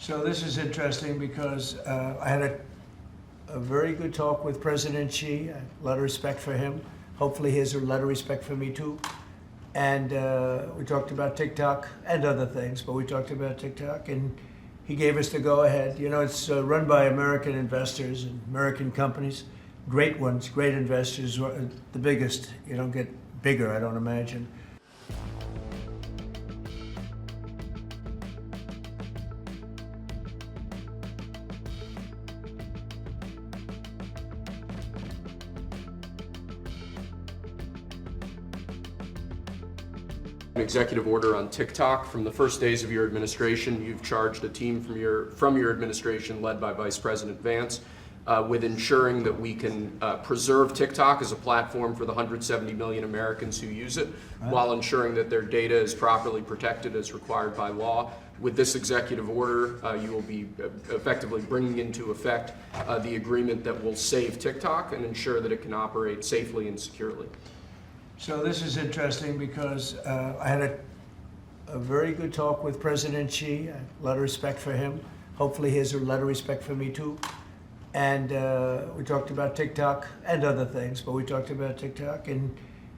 So this is interesting because I had a very good talk with President Xi. A lot of respect for him. Hopefully he has a lot of respect for me too. And we talked about TikTok and other things, but we talked about TikTok and he gave us the go-ahead. You know, it's run by American investors and American companies, great ones, great investors, the biggest. You don't get bigger, I don't imagine. An executive order on TikTok. From the first days of your administration, you've charged a team from your administration led by Vice President Vance with ensuring that we can preserve TikTok as a platform for the 170 million Americans who use it, while ensuring that their data is properly protected as required by law. With this executive order, you will be effectively bringing into effect the agreement that will save TikTok and ensure that it can operate safely and securely. So this is interesting because I had a very good talk with President Xi. A lot of respect for him. Hopefully he has a lot of respect for me too. And we talked about TikTok and other things, but we talked about TikTok and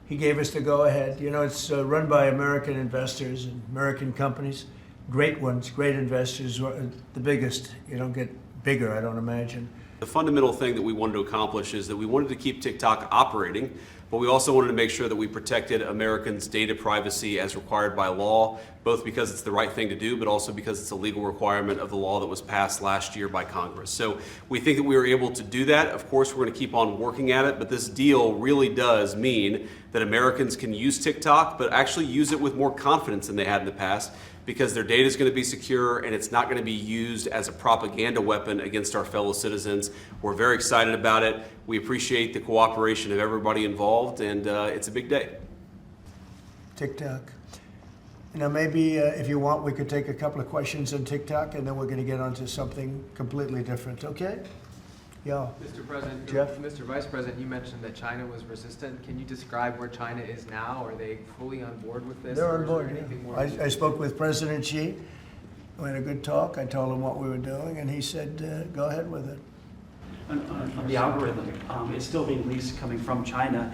he gave us the go-ahead. You know, it's run by American investors and American companies, great ones, great investors, the biggest. You don't get bigger, I don't imagine. The fundamental thing that we wanted to accomplish is that we wanted to keep TikTok operating, but we also wanted to make sure that we protected Americans' data privacy as required by law, both because it's the right thing to do, but also because it's a legal requirement of the law that was passed last year by Congress. So we think that we were able to do that. Of course, we're going to keep on working at it, but this deal really does mean that Americans can use TikTok, but actually use it with more confidence than they had in the past, because their data is going to be secure and it's not going to be used as a propaganda weapon against our fellow citizens. We're very excited about it. We appreciate the cooperation of everybody involved, and it's a big day. TikTok. You know, maybe if you want, we could take a couple of questions on TikTok and then we're going to get onto something completely different, okay? Yeah. Mr. President, Jeff? Mr. Vice President, you mentioned that China was resistant. Can you describe where China is now? Are they fully on board with this? They're on Or is board, there anything more? yeah. I spoke with President Xi. We had a good talk. I told him what we were doing and he said, go ahead with it. On the algorithm, it's still being leased coming from China.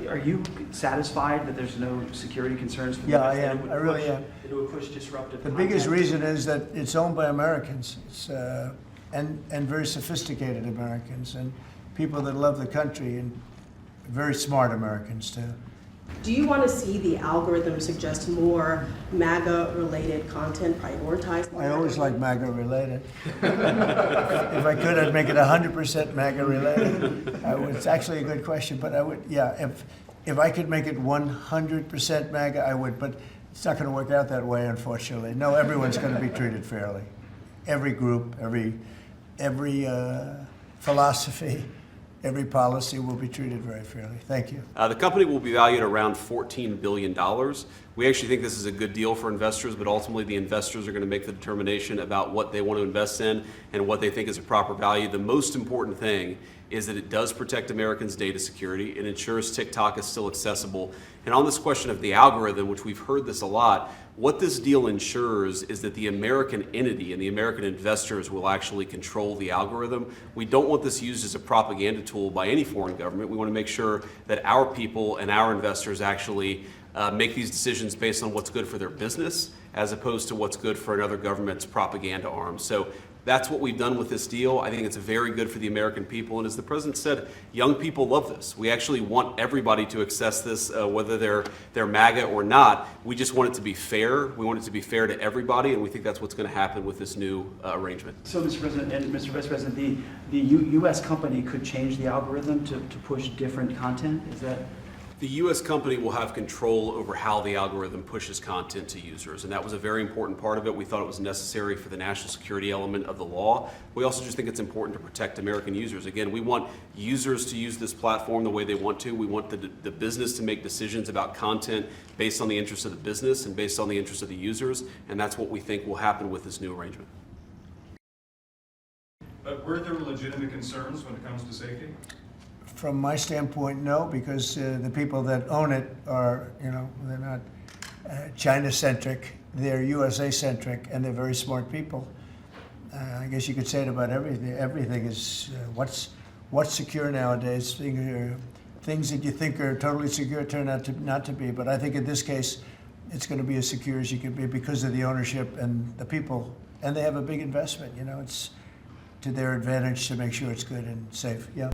Are you satisfied that there's no security concerns? For Yeah, I that am. I really am. It would push disruptive The content? biggest reason is that it's owned by Americans. It's, and very sophisticated Americans and people that love the country and very smart Americans too. Do you want to see the algorithm suggest more MAGA-related content prioritized? I always like MAGA related. If I could, I'd make it 100% MAGA related. It's actually a good question, but I would, yeah, if I could make it 100% MAGA, I would, but it's not going to work out that way, unfortunately. No, everyone's going to be treated fairly. Every group, every philosophy, every policy will be treated very fairly. Thank you. The company will be valued around $14 billion. We actually think this is a good deal for investors, but ultimately the investors are going to make the determination about what they want to invest in and what they think is a proper value. The most important thing is that it does protect Americans' data security. It ensures TikTok is still accessible. And on this question of the algorithm, which we've heard this a lot, what this deal ensures is that the American entity and the American investors will actually control the algorithm. We don't want this used as a propaganda tool by any foreign government. We want to make sure that our people and our investors actually make these decisions based on what's good for their business as opposed to what's good for another government's propaganda arm. So that's what we've done with this deal. I think it's very good for the American people. And as the president said, young people love this. We actually want everybody to access this, whether they're MAGA or not. We just want it to be fair. We want it to be fair to everybody, and we think that's what's going to happen with this new arrangement. So, Mr. President and Mr. Vice President, the U.S. company could change the algorithm to push different content? Is that? The U.S. company will have control over how the algorithm pushes content to users, and that was a very important part of it. We thought it was necessary for the national security element of the law. We also just think it's important to protect American users. Again, we want users to use this platform the way they want to. We want the business to make decisions about content based on the interests of the business and based on the interests of the users, and that's what we think will happen with this new arrangement. But were there legitimate concerns when it comes to safety? From my standpoint, no, because the people that own it are, you know, they're not China-centric, they're USA-centric, and they're very smart people. I guess you could say it about everything. Everything is what's secure nowadays. Things that you think are totally secure turn out to not to be. But I think in this case, it's going to be as secure as you can be because of the ownership and the people. And they have a big investment. You know, it's to their advantage to make sure it's good and safe. Yeah.